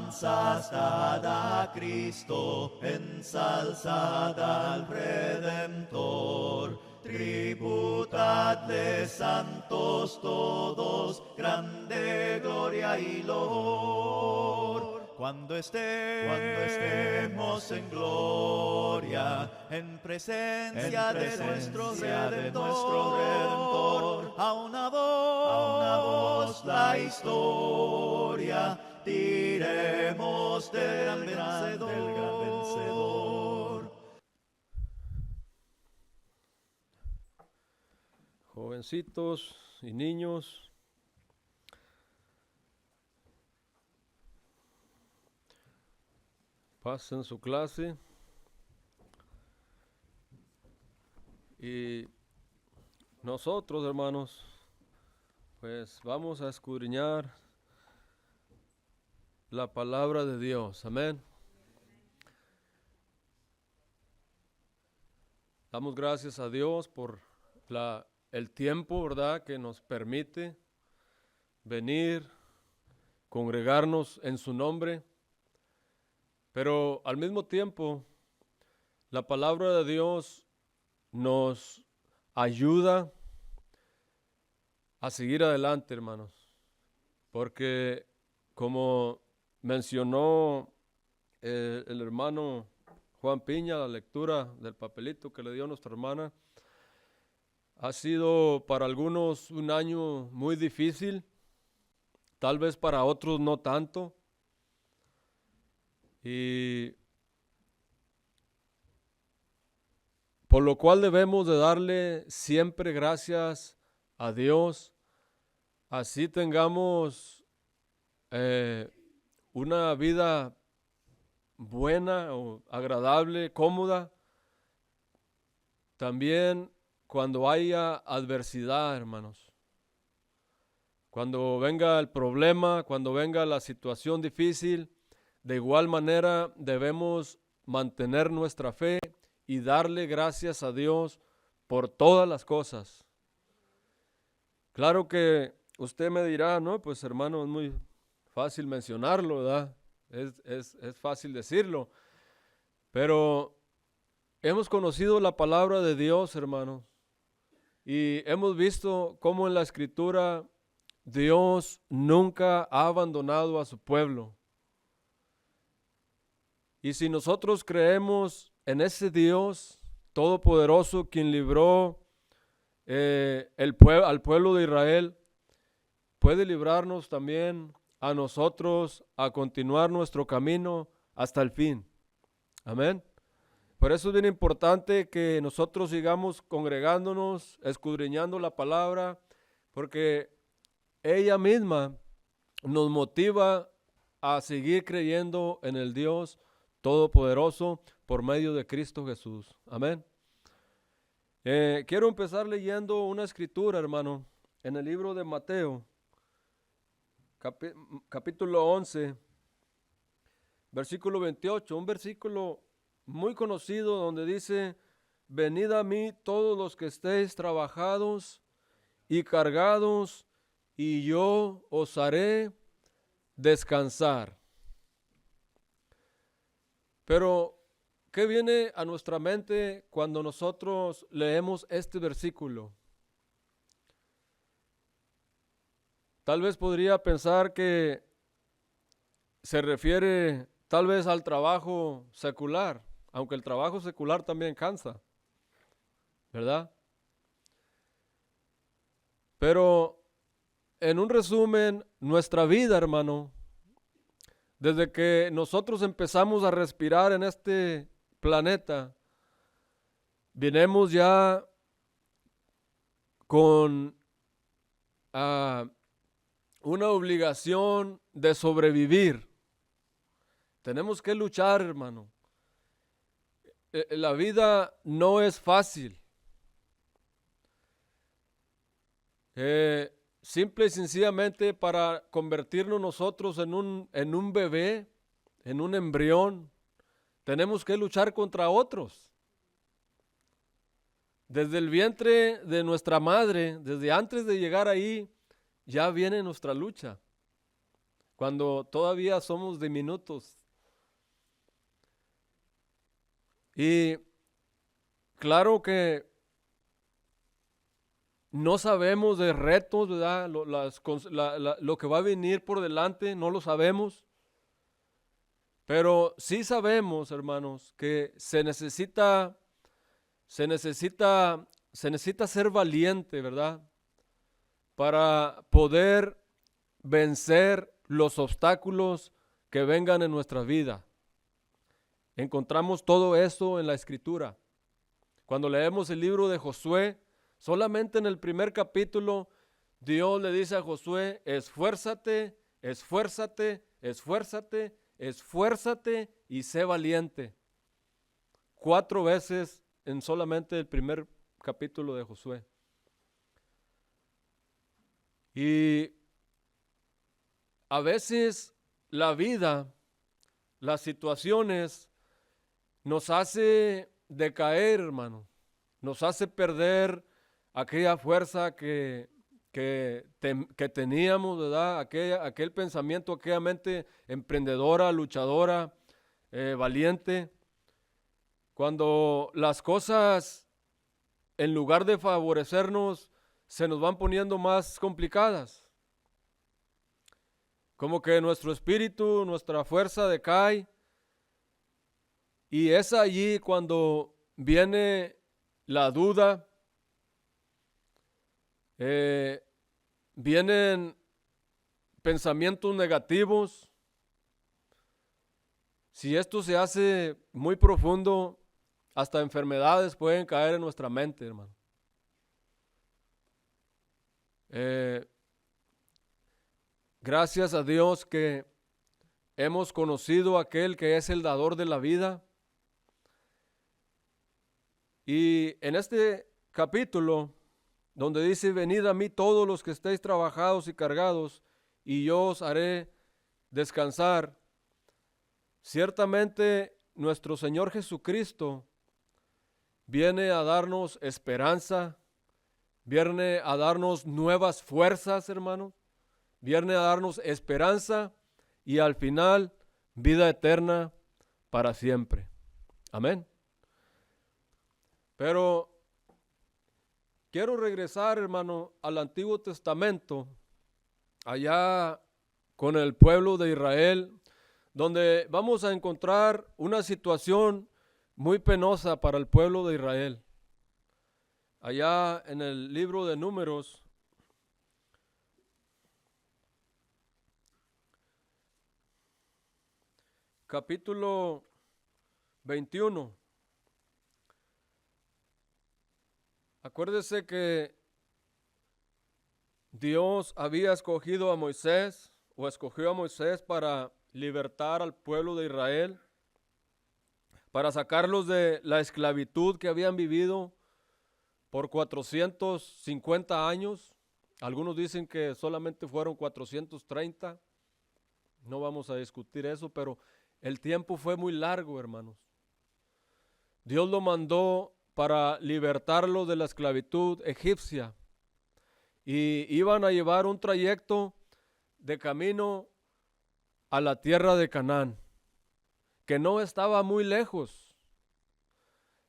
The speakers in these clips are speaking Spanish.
alabanzas dad a Cristo, ensalzad al Redentor. Tributadle santos todos, grande gloria y loor. Cuando estemos en gloria, en presencia de nuestro Redentor, a una voz la historia diremos del gran vencedor. Jovencitos y niños, pasen su clase y nosotros, hermanos, pues vamos a escudriñar la palabra de Dios. Amén. Damos gracias a Dios por el tiempo, ¿verdad?, que nos permite venir, congregarnos en su nombre. Pero al mismo tiempo, la palabra de Dios nos ayuda a seguir adelante, hermanos. Porque como mencionó el hermano Juan Piña, la lectura del papelito que le dio nuestra hermana, ha sido para algunos un año muy difícil, tal vez para otros no tanto. Y por lo cual debemos de darle siempre gracias a Dios, así tengamos una vida buena o agradable, cómoda. También cuando haya adversidad, hermanos, cuando venga el problema, cuando venga la situación difícil, de igual manera debemos mantener nuestra fe y darle gracias a Dios por todas las cosas. Claro que usted me dirá, no, pues hermano, es muy fácil mencionarlo, ¿verdad? Es fácil decirlo, pero hemos conocido la palabra de Dios, hermanos, y hemos visto cómo en la Escritura Dios nunca ha abandonado a su pueblo. Y si nosotros creemos en ese Dios todopoderoso quien libró al pueblo de Israel, puede librarnos también a nosotros a continuar nuestro camino hasta el fin. Amén. Por eso es bien importante que nosotros sigamos congregándonos, escudriñando la palabra, porque ella misma nos motiva a seguir creyendo en el Dios Todopoderoso por medio de Cristo Jesús. Amén. Quiero empezar leyendo una escritura, hermano, en el libro de Mateo, capítulo 11, versículo 28, un versículo muy conocido donde dice: venid a mí todos los que estéis trabajados y cargados, y yo os haré descansar. Pero, ¿qué viene a nuestra mente cuando nosotros leemos este versículo? Tal vez podría pensar que se refiere tal vez al trabajo secular, aunque el trabajo secular también cansa, ¿verdad? Pero en un resumen, nuestra vida, hermano, desde que nosotros empezamos a respirar en este planeta, venimos ya con una obligación de sobrevivir. Tenemos que luchar, hermano. La vida no es fácil. Simple y sencillamente para convertirnos nosotros en un bebé, en un embrión, tenemos que luchar contra otros. Desde el vientre de nuestra madre, desde antes de llegar ahí, ya viene nuestra lucha. cuando todavía somos diminutos. Y claro que no sabemos de retos, ¿verdad? Lo que va a venir por delante, no lo sabemos. Pero sí sabemos, hermanos, que se necesita ser valiente, ¿verdad? Para poder vencer los obstáculos que vengan en nuestra vida. Encontramos todo eso en la Escritura. Cuando leemos el libro de Josué, solamente en el primer capítulo, Dios le dice a Josué: esfuérzate, esfuérzate, esfuérzate, esfuérzate y sé valiente. 4 veces en solamente el primer capítulo de Josué. Y a veces la vida, las situaciones, nos hace decaer, hermano. Nos hace perder aquella fuerza que teníamos, ¿verdad? Aquel pensamiento, aquella mente emprendedora, luchadora, valiente. Cuando las cosas, en lugar de favorecernos, se nos van poniendo más complicadas. Como que nuestro espíritu, nuestra fuerza decae. Y es allí cuando viene la duda, vienen pensamientos negativos. Si esto se hace muy profundo, hasta enfermedades pueden caer en nuestra mente, hermano. Gracias a Dios que hemos conocido a aquel que es el dador de la vida. Y en este capítulo, donde dice: venid a mí todos los que estéis trabajados y cargados, y yo os haré descansar. Ciertamente nuestro Señor Jesucristo viene a darnos esperanza, viene a darnos nuevas fuerzas, hermanos, viene a darnos esperanza y al final vida eterna para siempre. Amén. Pero quiero regresar, hermano, al Antiguo Testamento, allá con el pueblo de Israel, donde vamos a encontrar una situación muy penosa para el pueblo de Israel. Allá en el libro de Números, capítulo 21. Acuérdese que Dios había escogido a Moisés, o escogió a Moisés para libertar al pueblo de Israel, para sacarlos de la esclavitud que habían vivido por 450 años. Algunos dicen que solamente fueron 430. No vamos a discutir eso, pero el tiempo fue muy largo, hermanos. Dios lo mandó para libertarlo de la esclavitud egipcia. Y iban a llevar un trayecto de camino a la tierra de Canaán, que no estaba muy lejos.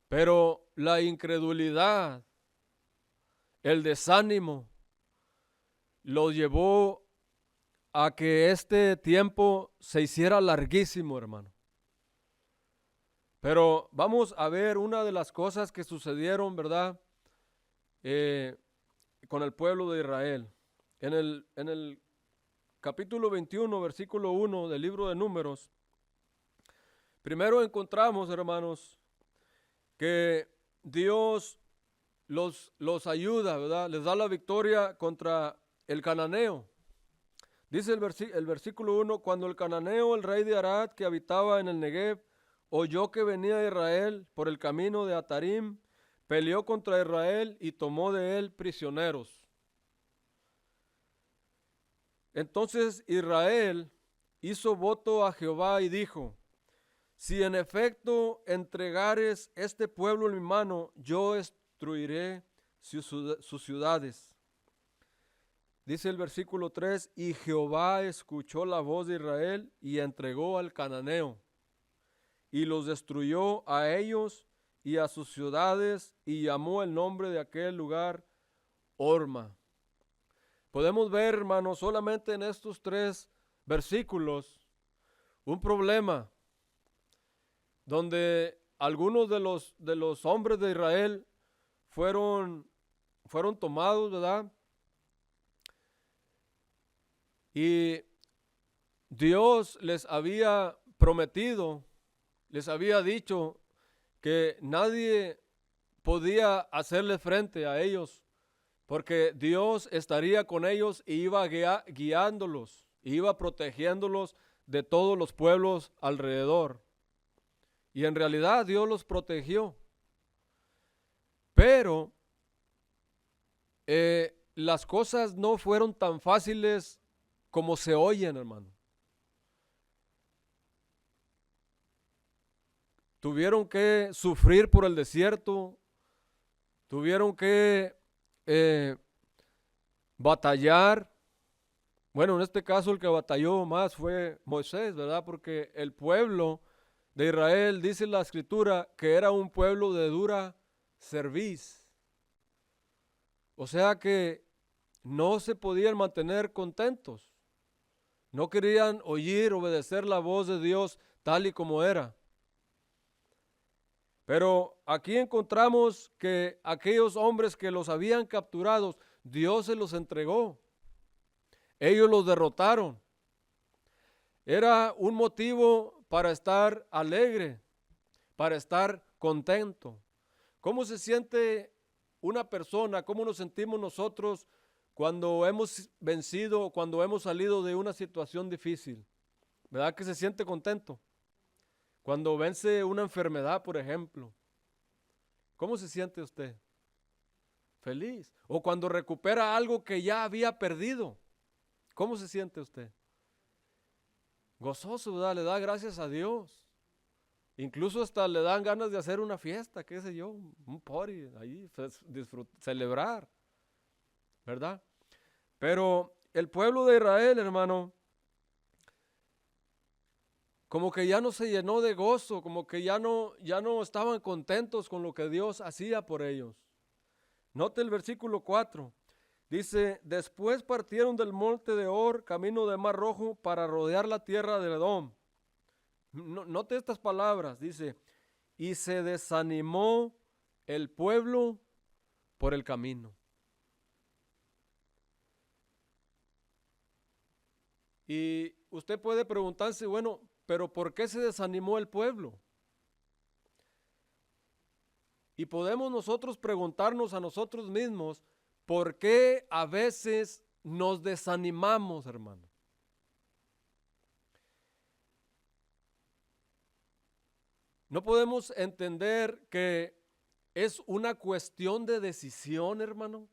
Pero la incredulidad, el desánimo, los llevó a que este tiempo se hiciera larguísimo, hermano. Pero vamos a ver una de las cosas que sucedieron, ¿verdad? Con el pueblo de Israel. En el capítulo 21, versículo 1 del libro de Números, primero encontramos, hermanos, que Dios los ayuda, ¿verdad? Les da la victoria contra el cananeo. Dice el versículo 1: cuando el cananeo, el rey de Arad, que habitaba en el Negev, oyó que venía Israel por el camino de Atarim, peleó contra Israel y tomó de él prisioneros. Entonces Israel hizo voto a Jehová y dijo: si en efecto entregares este pueblo en mi mano, yo destruiré sus ciudades. dice el versículo 3, y Jehová escuchó la voz de Israel y entregó al cananeo, y los destruyó a ellos y a sus ciudades, y llamó el nombre de aquel lugar Horma. Podemos ver, hermanos, solamente en estos 3 versículos, un problema donde algunos de los hombres de Israel fueron tomados, ¿verdad? Y Dios les había prometido, les había dicho que nadie podía hacerle frente a ellos, porque Dios estaría con ellos y iba guiándolos, iba protegiéndolos de todos los pueblos alrededor. Y en realidad Dios los protegió. Pero las cosas no fueron tan fáciles como se oyen, hermano. Tuvieron que sufrir por el desierto, tuvieron que batallar. Bueno, en este caso el que batalló más fue Moisés, ¿verdad? Porque el pueblo de Israel, dice la Escritura, que era un pueblo de dura cerviz. O sea que no se podían mantener contentos. No querían obedecer la voz de Dios tal y como era. Pero aquí encontramos que aquellos hombres que los habían capturado, Dios se los entregó. Ellos los derrotaron. Era un motivo para estar alegre, para estar contento. ¿Cómo se siente una persona? ¿Cómo nos sentimos nosotros cuando hemos vencido, cuando hemos salido de una situación difícil? ¿Verdad que se siente contento? Cuando vence una enfermedad, por ejemplo, ¿cómo se siente usted? Feliz. O cuando recupera algo que ya había perdido, ¿cómo se siente usted? Gozoso, ¿verdad? Le da gracias a Dios. Incluso hasta le dan ganas de hacer una fiesta, qué sé yo, un party, ahí, celebrar, ¿verdad? Pero el pueblo de Israel, hermano, como que ya no se llenó de gozo, como que ya no estaban contentos con lo que Dios hacía por ellos. Note el versículo 4. Dice, después partieron del monte de Or, camino de Mar Rojo, para rodear la tierra de Edom. Note estas palabras, dice, y se desanimó el pueblo por el camino. Y usted puede preguntarse, bueno, pero ¿por qué se desanimó el pueblo? Y podemos nosotros preguntarnos a nosotros mismos, ¿por qué a veces nos desanimamos, hermano? No podemos entender que es una cuestión de decisión, hermano.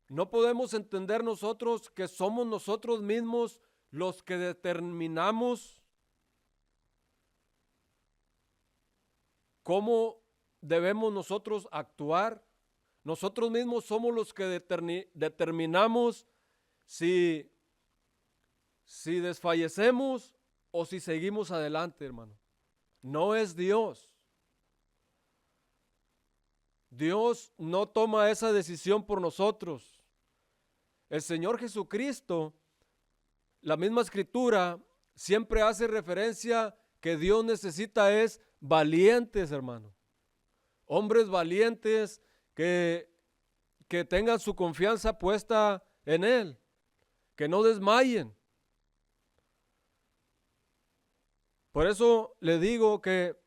No podemos entender nosotros que somos nosotros mismos los que determinamos cómo debemos nosotros actuar. Nosotros mismos somos los que determinamos si desfallecemos o si seguimos adelante, hermano. No es Dios. Dios no toma esa decisión por nosotros. El Señor Jesucristo, la misma Escritura, siempre hace referencia que Dios necesita es valientes, hermano. Hombres valientes que tengan su confianza puesta en Él, que no desmayen. Por eso le digo que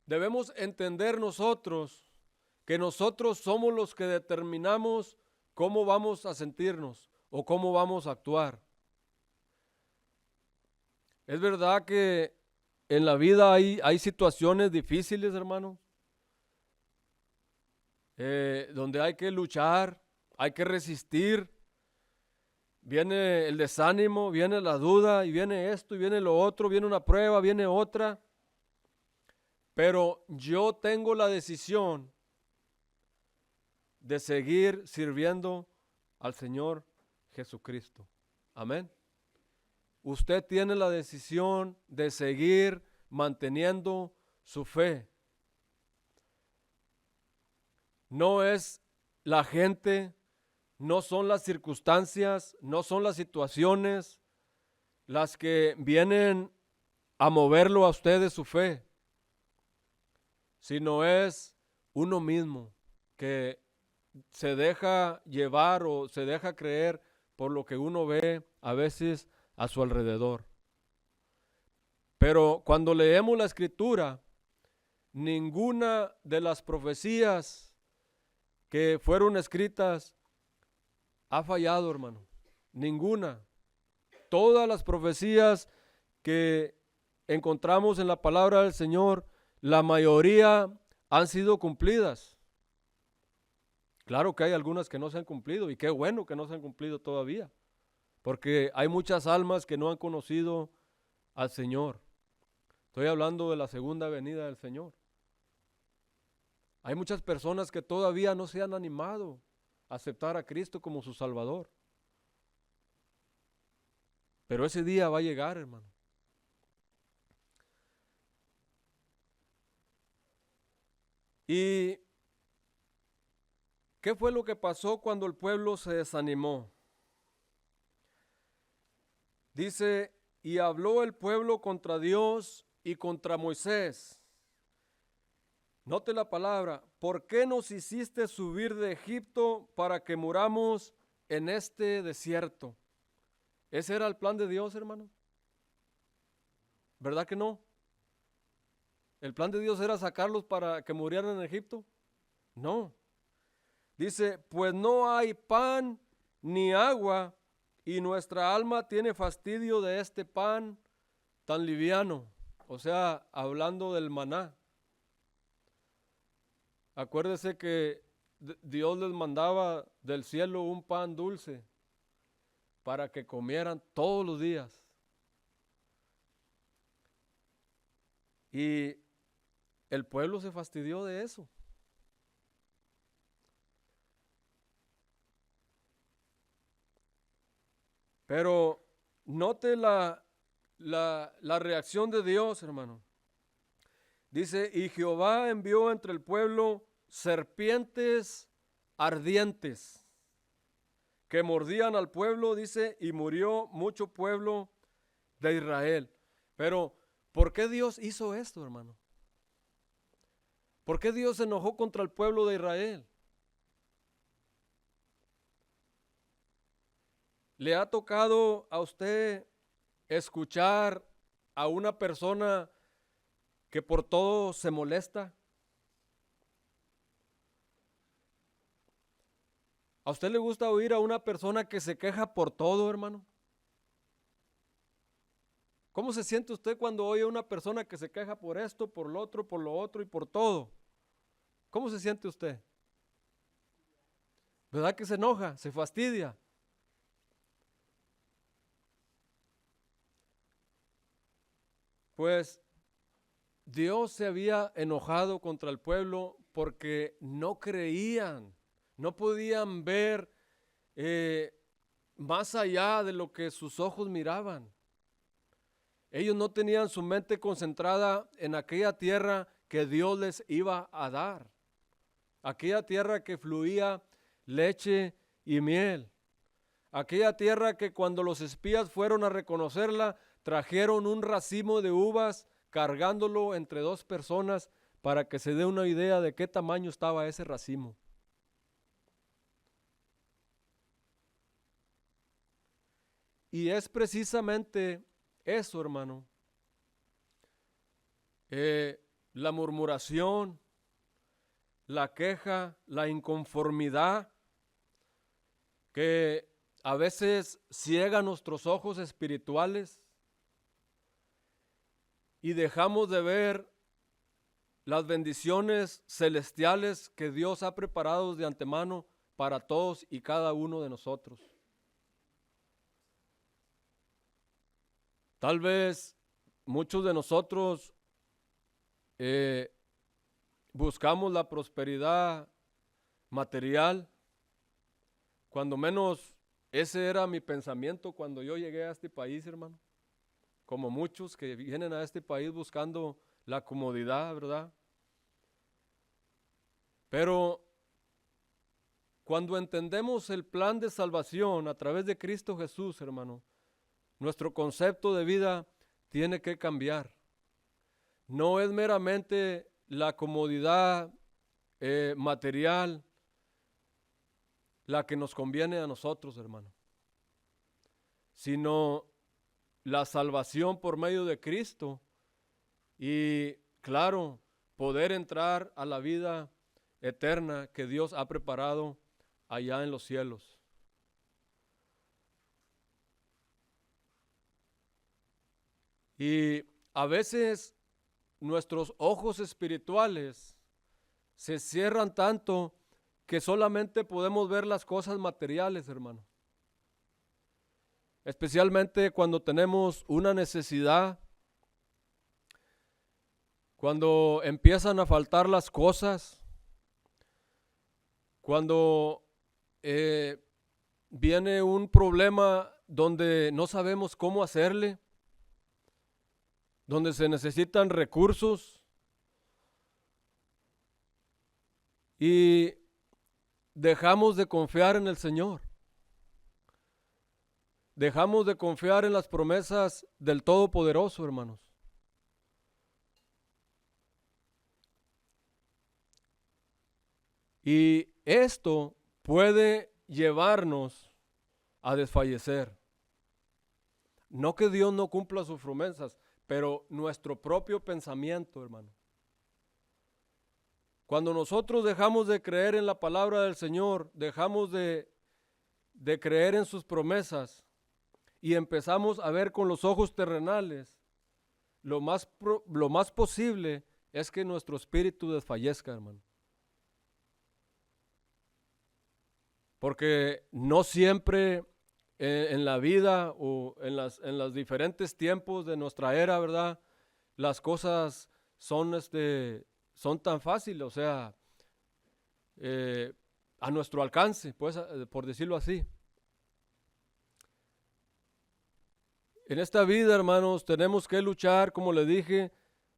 debemos entender nosotros que nosotros somos los que determinamos cómo vamos a sentirnos o cómo vamos a actuar. Es verdad que en la vida hay situaciones difíciles, hermano, donde hay que luchar, hay que resistir. Viene el desánimo, viene la duda, y viene esto, y viene lo otro, viene una prueba, viene otra. Pero yo tengo la decisión de seguir sirviendo al Señor Jesucristo. Amén. Usted tiene la decisión de seguir manteniendo su fe. No es la gente, no son las circunstancias, no son las situaciones las que vienen a moverlo a usted de su fe, sino es uno mismo que se deja llevar o se deja creer por lo que uno ve a veces a su alrededor. Pero cuando leemos la Escritura, ninguna de las profecías que fueron escritas ha fallado, hermano. Ninguna. Todas las profecías que encontramos en la palabra del Señor, la mayoría han sido cumplidas. Claro que hay algunas que no se han cumplido, y qué bueno que no se han cumplido todavía, porque hay muchas almas que no han conocido al Señor. Estoy hablando de la segunda venida del Señor. Hay muchas personas que todavía no se han animado a aceptar a Cristo como su Salvador. Pero ese día va a llegar, hermano. ¿Y qué fue lo que pasó cuando el pueblo se desanimó? Dice, y habló el pueblo contra Dios y contra Moisés. Note la palabra, ¿por qué nos hiciste subir de Egipto para que muramos en este desierto? ¿Ese era el plan de Dios, hermano? ¿Verdad que no? ¿El plan de Dios era sacarlos para que murieran en Egipto? No. Dice, pues no hay pan ni agua, y nuestra alma tiene fastidio de este pan tan liviano. O sea, hablando del maná. Acuérdese que Dios les mandaba del cielo un pan dulce para que comieran todos los días. Y el pueblo se fastidió de eso. Pero note la reacción de Dios, hermano. Dice, y Jehová envió entre el pueblo serpientes ardientes que mordían al pueblo, dice, y murió mucho pueblo de Israel. Pero, ¿por qué Dios hizo esto, hermano? ¿Por qué Dios se enojó contra el pueblo de Israel? ¿Le ha tocado a usted escuchar a una persona que por todo se molesta? ¿A usted le gusta oír a una persona que se queja por todo, hermano? ¿Cómo se siente usted cuando oye a una persona que se queja por esto, por lo otro y por todo? ¿Cómo se siente usted? ¿Verdad que se enoja, se fastidia? Pues Dios se había enojado contra el pueblo porque no creían, no podían ver más allá de lo que sus ojos miraban. Ellos no tenían su mente concentrada en aquella tierra que Dios les iba a dar, aquella tierra que fluía leche y miel, aquella tierra que cuando los espías fueron a reconocerla, trajeron un racimo de uvas cargándolo entre dos personas para que se dé una idea de qué tamaño estaba ese racimo. Y es precisamente eso, hermano. La murmuración, la queja, la inconformidad, que a veces ciega nuestros ojos espirituales y dejamos de ver las bendiciones celestiales que Dios ha preparado de antemano para todos y cada uno de nosotros. Tal vez muchos de nosotros buscamos la prosperidad material. Cuando menos ese era mi pensamiento cuando yo llegué a este país, hermano. Como muchos que vienen a este país buscando la comodidad, ¿verdad? Pero cuando entendemos el plan de salvación a través de Cristo Jesús, hermano, nuestro concepto de vida tiene que cambiar. No es meramente la comodidad material la que nos conviene a nosotros, hermano, sino la salvación por medio de Cristo y, claro, poder entrar a la vida eterna que Dios ha preparado allá en los cielos. Y a veces nuestros ojos espirituales se cierran tanto que solamente podemos ver las cosas materiales, hermano. Especialmente cuando tenemos una necesidad, cuando empiezan a faltar las cosas, cuando viene un problema donde no sabemos cómo hacerle, donde se necesitan recursos y dejamos de confiar en el Señor. Dejamos de confiar en las promesas del Todopoderoso, hermanos. Y esto puede llevarnos a desfallecer. No que Dios no cumpla sus promesas, pero nuestro propio pensamiento, hermano. Cuando nosotros dejamos de creer en la palabra del Señor, dejamos de creer en sus promesas y empezamos a ver con los ojos terrenales, lo más posible es que nuestro espíritu desfallezca, hermano. Porque no siempre en la vida o en los diferentes tiempos de nuestra era, ¿verdad? Las cosas son tan fáciles, o sea, a nuestro alcance, pues, por decirlo así. En esta vida, hermanos, tenemos que luchar, como le dije,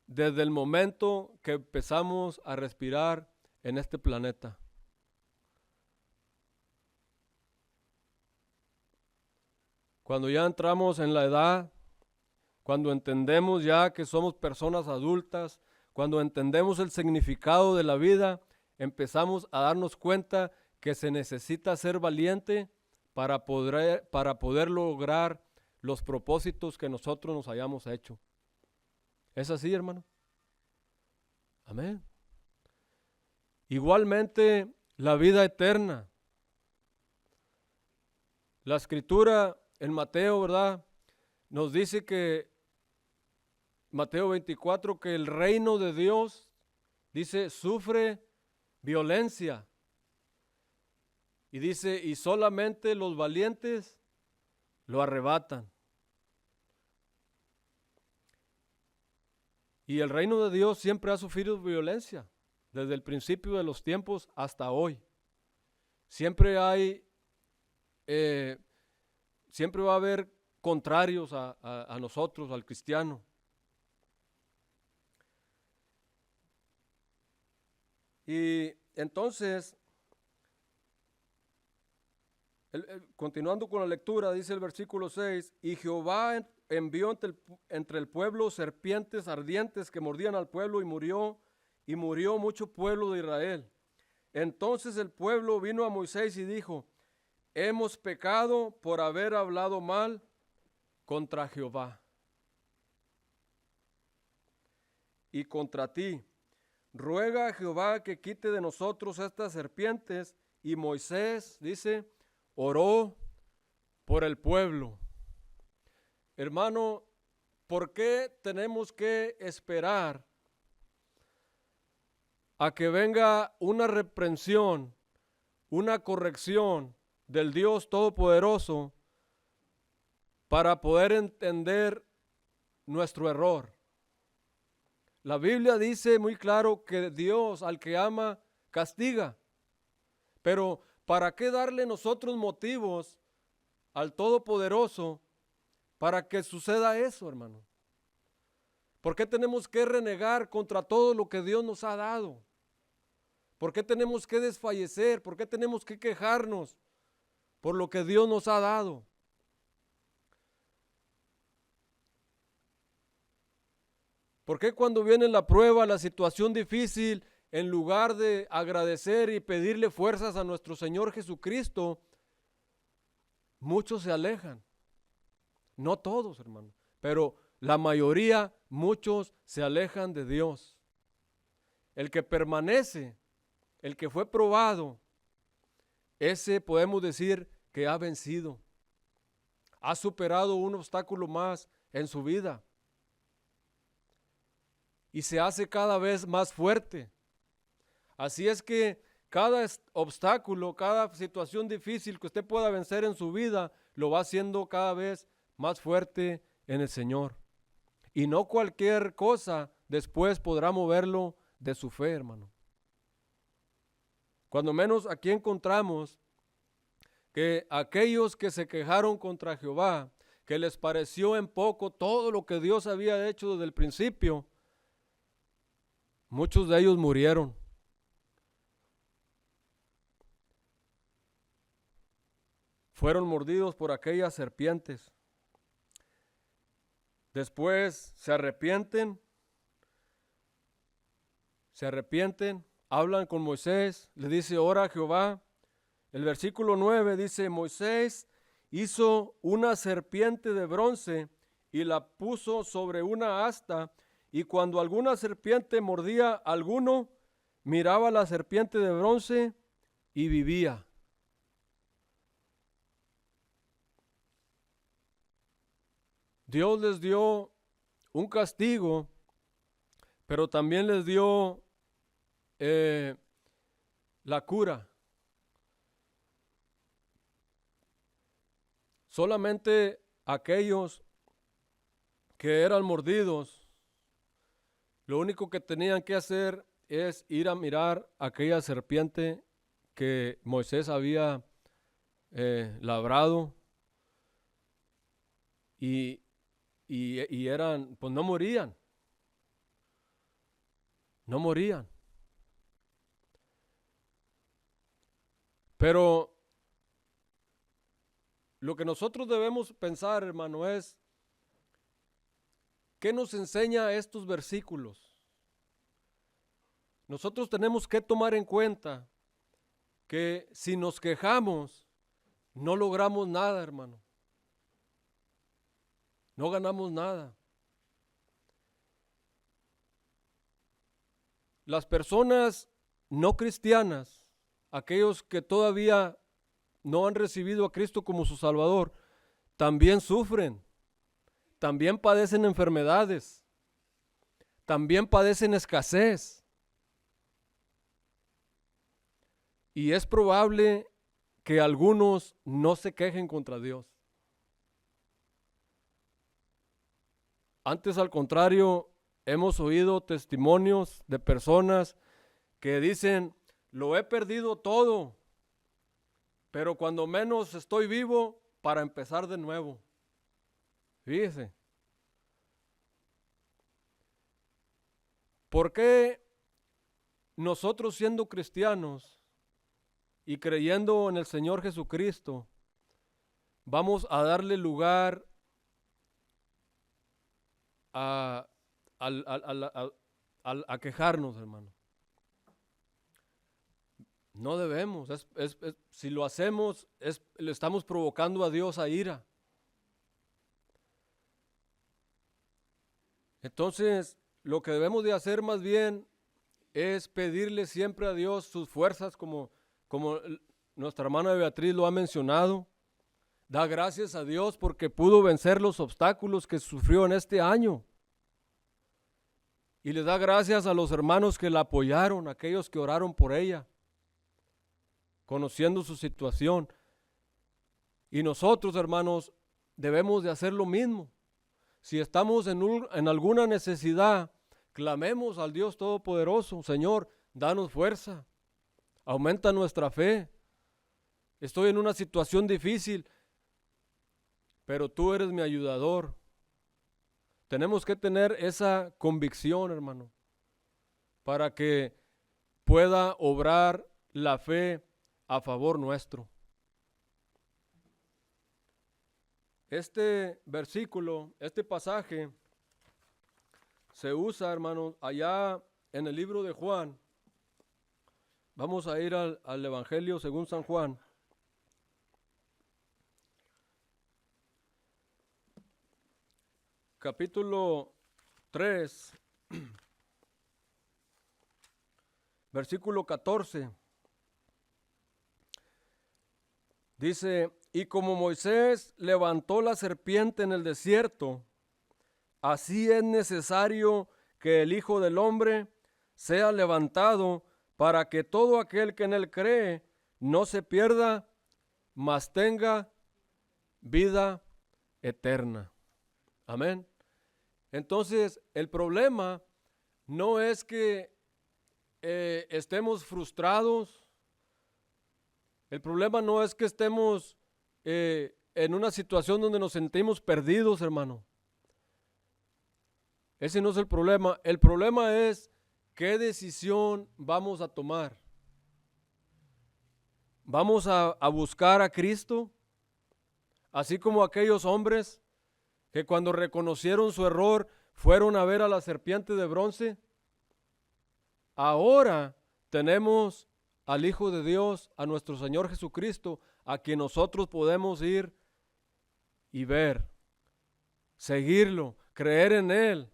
desde el momento que empezamos a respirar en este planeta. Cuando ya entramos en la edad, cuando entendemos ya que somos personas adultas, cuando entendemos el significado de la vida, empezamos a darnos cuenta que se necesita ser valiente para poder lograr los propósitos que nosotros nos hayamos hecho. ¿Es así, hermano? Amén. Igualmente, la vida eterna. La Escritura en Mateo, ¿verdad? Nos dice que, Mateo 24, que el reino de Dios, dice, sufre violencia. Y dice, y solamente los valientes lo arrebatan. Y el reino de Dios siempre ha sufrido violencia, desde el principio de los tiempos hasta hoy. Siempre siempre va a haber contrarios a nosotros, al cristiano. Y entonces, continuando con la lectura, dice el versículo 6, y Jehová envió entre el pueblo serpientes ardientes que mordían al pueblo y murió mucho pueblo de Israel. Entonces el pueblo vino a Moisés y dijo, hemos pecado por haber hablado mal contra Jehová y contra ti. Ruega a Jehová que quite de nosotros estas serpientes. Y Moisés, dice, oró por el pueblo. Hermano, ¿por qué tenemos que esperar a que venga una reprensión, una corrección del Dios Todopoderoso para poder entender nuestro error? La Biblia dice muy claro que Dios al que ama castiga. Pero ¿para qué darle nosotros motivos al Todopoderoso para que suceda eso, hermano? ¿Por qué tenemos que renegar contra todo lo que Dios nos ha dado? ¿Por qué tenemos que desfallecer? ¿Por qué tenemos que quejarnos por lo que Dios nos ha dado? ¿Por qué cuando viene la prueba, la situación difícil, en lugar de agradecer y pedirle fuerzas a nuestro Señor Jesucristo, muchos se alejan? No todos, hermano, pero la mayoría, muchos se alejan de Dios. El que permanece, el que fue probado, ese podemos decir que ha vencido, ha superado un obstáculo más en su vida y se hace cada vez más fuerte. Así es que cada obstáculo, cada situación difícil que usted pueda vencer en su vida, lo va haciendo cada vez más fuerte en el Señor. Y no cualquier cosa después podrá moverlo de su fe, hermano. Cuando menos aquí encontramos que aquellos que se quejaron contra Jehová, que les pareció en poco todo lo que Dios había hecho desde el principio, muchos de ellos murieron. Fueron mordidos por aquellas serpientes. Después se arrepienten, hablan con Moisés, le dice, ora a Jehová. El versículo 9 dice, Moisés hizo una serpiente de bronce y la puso sobre una asta, y cuando alguna serpiente mordía a alguno, miraba la serpiente de bronce y vivía. Dios les dio un castigo, pero también les dio la cura. Solamente aquellos que eran mordidos, lo único que tenían que hacer es ir a mirar aquella serpiente que Moisés había labrado y eran, pues no morían. Pero lo que nosotros debemos pensar, hermano, es ¿qué nos enseña estos versículos? Nosotros tenemos que tomar en cuenta que si nos quejamos, no logramos nada, hermano. No ganamos nada. Las personas no cristianas, aquellos que todavía no han recibido a Cristo como su Salvador, también sufren, también padecen enfermedades, también padecen escasez. Y es probable que algunos no se quejen contra Dios. Antes, al contrario, hemos oído testimonios de personas que dicen, lo he perdido todo, pero cuando menos estoy vivo para empezar de nuevo. Fíjese. ¿Por qué nosotros siendo cristianos y creyendo en el Señor Jesucristo vamos a darle lugar a quejarnos, hermano? No debemos. Si lo hacemos, le estamos provocando a Dios a ira. Entonces, lo que debemos de hacer más bien es pedirle siempre a Dios sus fuerzas, como nuestra hermana Beatriz lo ha mencionado. Da gracias a Dios porque pudo vencer los obstáculos que sufrió en este año. Y le da gracias a los hermanos que la apoyaron, aquellos que oraron por ella, conociendo su situación. Y nosotros, hermanos, debemos de hacer lo mismo. Si estamos en alguna necesidad, clamemos al Dios Todopoderoso. Señor, danos fuerza, aumenta nuestra fe, estoy en una situación difícil, pero tú eres mi ayudador. Tenemos que tener esa convicción, hermano, para que pueda obrar la fe a favor nuestro. Este versículo, este pasaje, se usa, hermano, allá en el libro de Juan. Vamos a ir al Evangelio según San Juan. Capítulo 3, versículo 14. Dice, y como Moisés levantó la serpiente en el desierto, así es necesario que el Hijo del Hombre sea levantado para que todo aquel que en él cree no se pierda, mas tenga vida eterna. Amén. Entonces, el problema no es que estemos frustrados. El problema no es que estemos en una situación donde nos sentimos perdidos, hermano. Ese no es el problema. El problema es qué decisión vamos a tomar. ¿Vamos a buscar a Cristo? Así como aquellos hombres que cuando reconocieron su error fueron a ver a la serpiente de bronce. Ahora tenemos al Hijo de Dios, a nuestro Señor Jesucristo, a quien nosotros podemos ir y ver, seguirlo, creer en Él,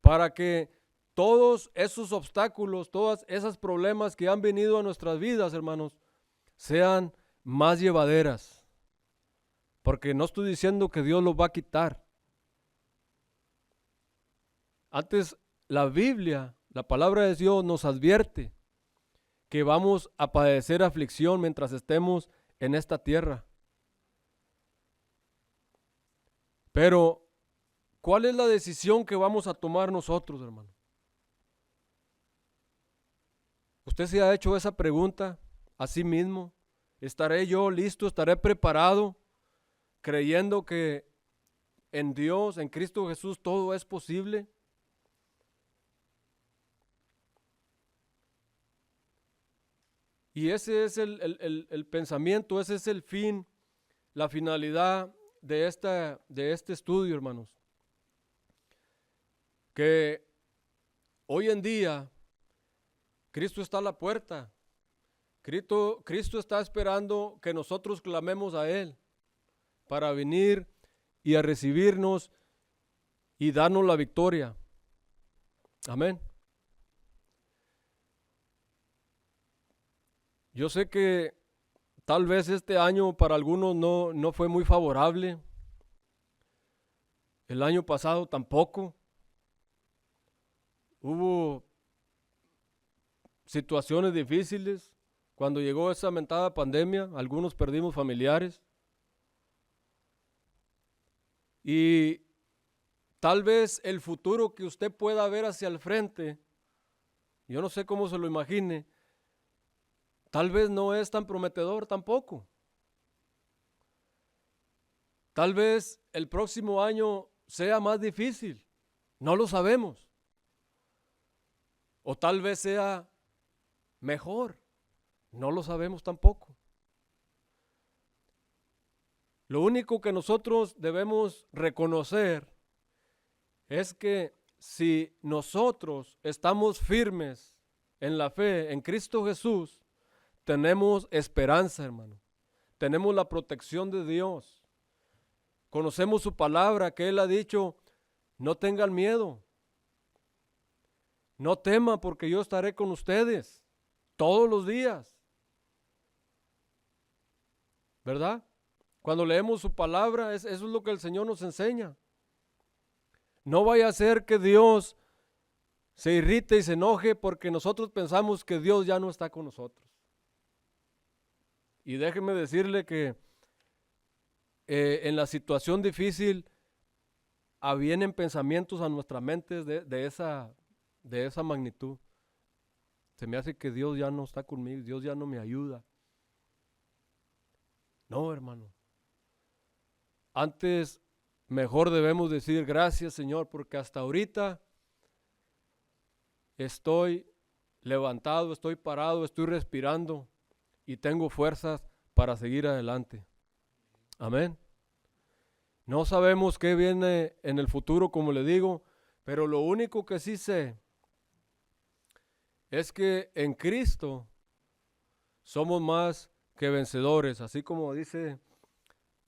para que todos esos obstáculos, todos esos problemas que han venido a nuestras vidas, hermanos, sean más llevaderas. Porque no estoy diciendo que Dios los va a quitar. Antes, la Biblia, la palabra de Dios nos advierte que vamos a padecer aflicción mientras estemos en esta tierra. Pero, ¿cuál es la decisión que vamos a tomar nosotros, hermano? ¿Usted se ha hecho esa pregunta a sí mismo? ¿Estaré yo listo? ¿Estaré preparado? Creyendo que en Dios, en Cristo Jesús, todo es posible. Y ese es el pensamiento, ese es el fin, la finalidad de este estudio, hermanos. Que hoy en día Cristo está a la puerta. Cristo está esperando que nosotros clamemos a Él para venir y a recibirnos y darnos la victoria. Amén. Yo sé que tal vez este año para algunos no fue muy favorable. El año pasado tampoco. Hubo situaciones difíciles. Cuando llegó esa mentada pandemia, algunos perdimos familiares. Y tal vez el futuro que usted pueda ver hacia el frente, yo no sé cómo se lo imagine, tal vez no es tan prometedor tampoco. Tal vez el próximo año sea más difícil, no lo sabemos. O tal vez sea mejor, no lo sabemos tampoco. Lo único que nosotros debemos reconocer es que si nosotros estamos firmes en la fe en Cristo Jesús, tenemos esperanza, hermano. Tenemos la protección de Dios. Conocemos su palabra que Él ha dicho, no tengan miedo. No teman porque yo estaré con ustedes todos los días. ¿Verdad? Cuando leemos su palabra, eso es lo que el Señor nos enseña. No vaya a ser que Dios se irrite y se enoje porque nosotros pensamos que Dios ya no está con nosotros. Y déjeme decirle que en la situación difícil vienen pensamientos a nuestra mente de esa magnitud. Se me hace que Dios ya no está conmigo, Dios ya no me ayuda. No, hermano. Antes, mejor debemos decir gracias, Señor, porque hasta ahorita estoy levantado, estoy parado, estoy respirando y tengo fuerzas para seguir adelante. Amén. No sabemos qué viene en el futuro, como le digo, pero lo único que sí sé es que en Cristo somos más que vencedores, así como dice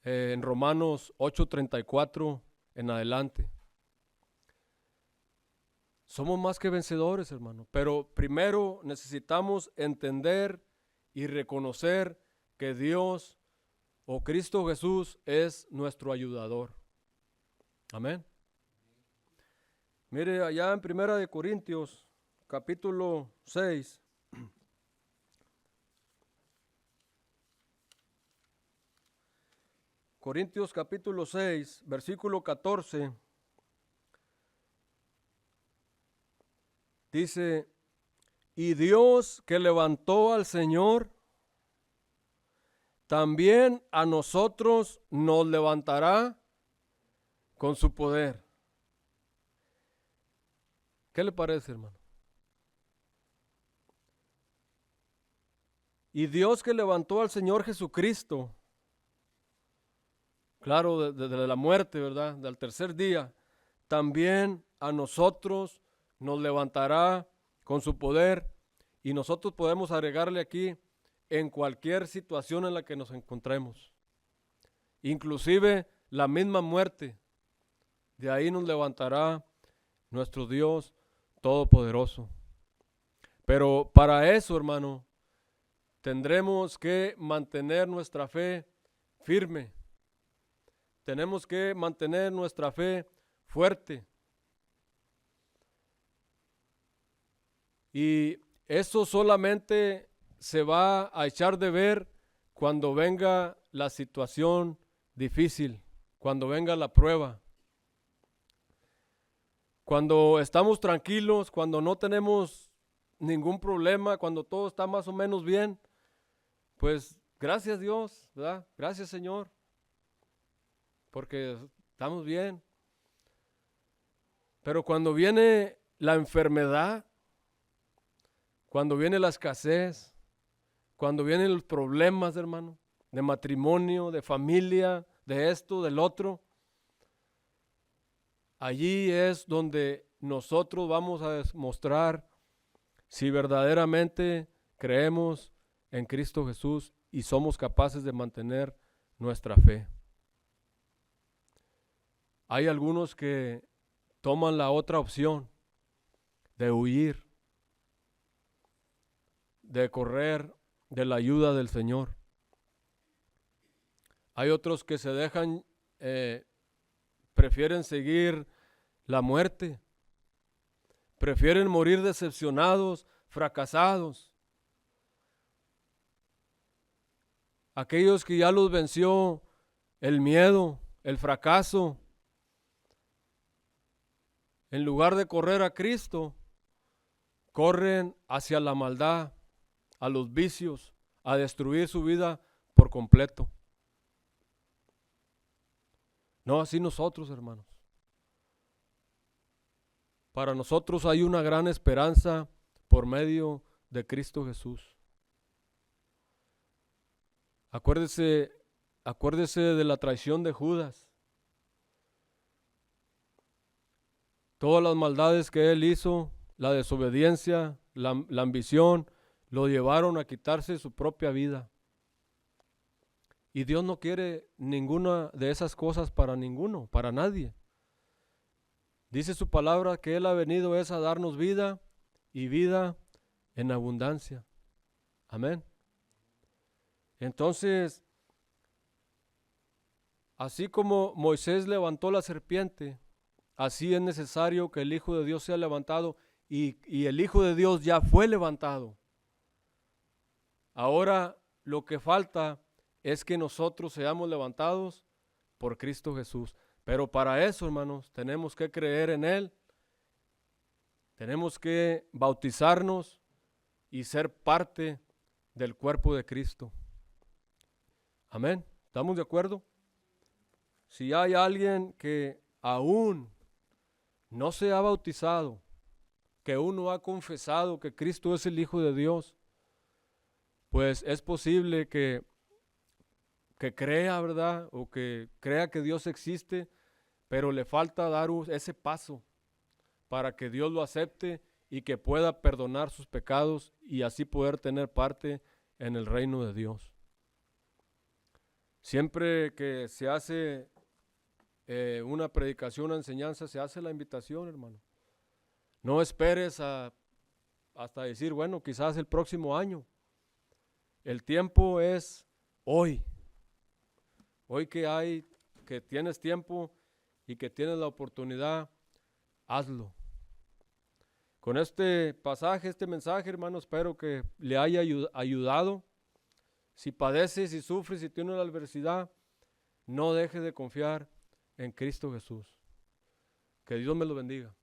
en Romanos 8:34 en adelante. Somos más que vencedores, hermano, pero primero necesitamos entender y reconocer que Dios o Cristo Jesús es nuestro ayudador. Amén. Mire, allá en Primera de Corintios, capítulo 6, Corintios capítulo 6, versículo 14, dice, y Dios que levantó al Señor, también a nosotros nos levantará con su poder. ¿Qué le parece, hermano? Y Dios que levantó al Señor Jesucristo, claro, de la muerte, ¿verdad? Del tercer día, también a nosotros nos levantará con su poder, y nosotros podemos agregarle aquí en cualquier situación en la que nos encontremos, inclusive la misma muerte, de ahí nos levantará nuestro Dios Todopoderoso. Pero para eso, hermano, tendremos que mantener nuestra fe firme. Tenemos que mantener nuestra fe fuerte. Y eso solamente se va a echar de ver cuando venga la situación difícil, cuando venga la prueba. Cuando estamos tranquilos, cuando no tenemos ningún problema, cuando todo está más o menos bien, pues gracias Dios, ¿verdad? Gracias Señor, porque estamos bien. Pero cuando viene la enfermedad, cuando viene la escasez, cuando vienen los problemas, hermano, de matrimonio, de familia, de esto, del otro, allí es donde nosotros vamos a demostrar si verdaderamente creemos en Cristo Jesús y somos capaces de mantener nuestra fe. Hay algunos que toman la otra opción de huir, de correr de la ayuda del Señor. Hay otros que se dejan, prefieren seguir la muerte, prefieren morir decepcionados, fracasados. Aquellos que ya los venció el miedo, el fracaso, en lugar de correr a Cristo, corren hacia la maldad, a los vicios, a destruir su vida por completo. No así nosotros, hermanos. Para nosotros hay una gran esperanza por medio de Cristo Jesús. Acuérdese de la traición de Judas. Todas las maldades que él hizo, la desobediencia, la ambición, lo llevaron a quitarse su propia vida. Y Dios no quiere ninguna de esas cosas para ninguno, para nadie. Dice su palabra que Él ha venido es a darnos vida y vida en abundancia. Amén. Entonces, así como Moisés levantó la serpiente, así es necesario que el Hijo de Dios sea levantado y el Hijo de Dios ya fue levantado. Ahora lo que falta es que nosotros seamos levantados por Cristo Jesús. Pero para eso, hermanos, tenemos que creer en Él, tenemos que bautizarnos y ser parte del cuerpo de Cristo. Amén. ¿Estamos de acuerdo? Si hay alguien que aún no se ha bautizado, que aún no ha confesado que Cristo es el Hijo de Dios, pues es posible que crea, ¿verdad? O que crea que Dios existe, pero le falta dar ese paso para que Dios lo acepte y que pueda perdonar sus pecados y así poder tener parte en el reino de Dios. Siempre que se hace una predicación, una enseñanza, se hace la invitación, hermano. No esperes hasta decir, bueno, quizás el próximo año. El tiempo es hoy. Hoy que tienes tiempo y que tienes la oportunidad, hazlo. Con este pasaje, este mensaje, hermano, espero que le haya ayudado. Si padeces, si sufres, si tienes la adversidad, no dejes de confiar en Cristo Jesús. Que Dios me lo bendiga.